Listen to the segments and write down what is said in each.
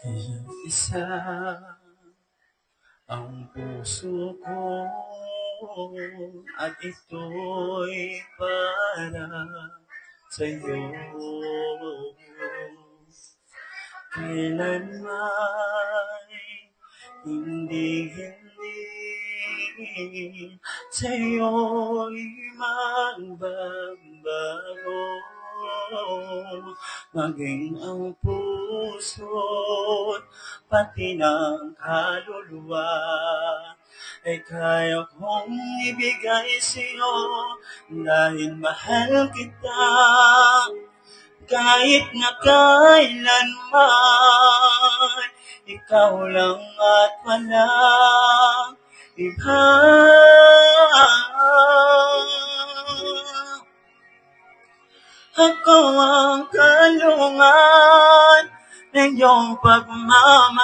Isa ang puso ko at ito'y para sa'yo. Kailanman hindi sa'yo'y magbabago. Maging ang puso't pati ng kaluluwa ay kaya kong ibigay sa'yo dahil mahal kita. Kahit na kailanman, ikaw lang at walang iba. Ako ang kalungan ng iyong pagmamahal.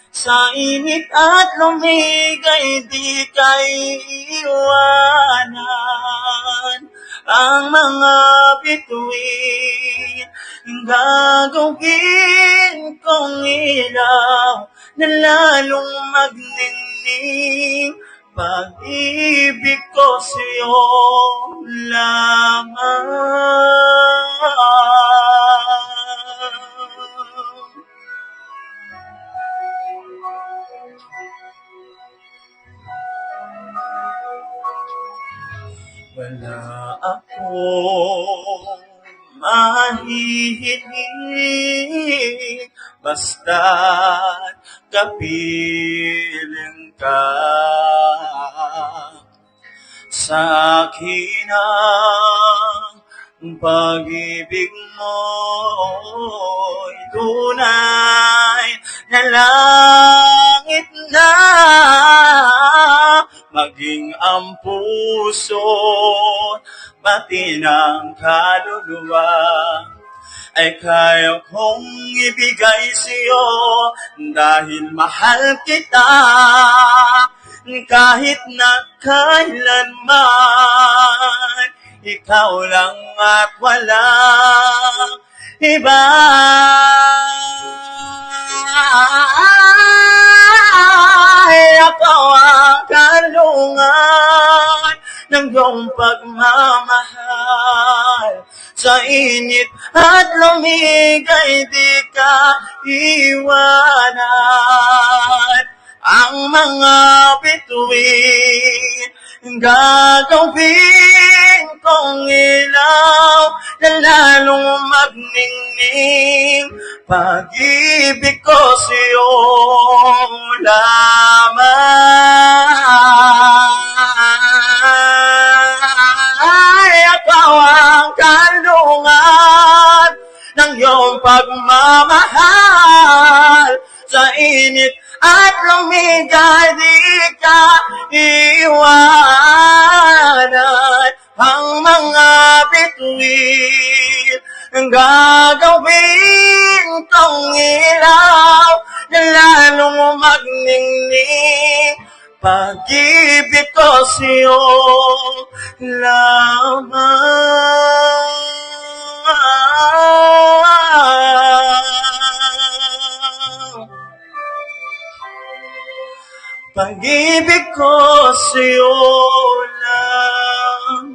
Sa init at lumigay, di ka iiwanan. Ang mga bituin, gagawin kong ilaw na lalong magningning. Pag-ibig ko sa'yo lamang. Wala akong mahihiling basta't kapiling ka. Sa akin ang pag-ibig mo'y tunay na langit na. Maging ang puso pati ng kaluluwa ay kaya kong ibigay sa'yo dahil mahal kita. Kahit na kailanman, ikaw lang at walang iba. Ako ang kalungan ng iyong pagmamahal. Sa init at lumigay, di ka iwanan. Ang mga bituin, gagawin kong ilaw na lalong magningning. Pag-ibig ko sa'yo lamang. Ikaw ang kalungan ng iyong pagmamahal. Sa init at lumigay, di ka iwanan. Ang mga bituin, gagawin kong ilaw na lalong magningning. Pag-ibig ko sa'yo lamang. Pag-ibig ko sa'yo lamang.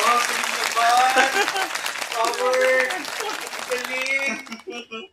Oh, galing naman! Power! Galing!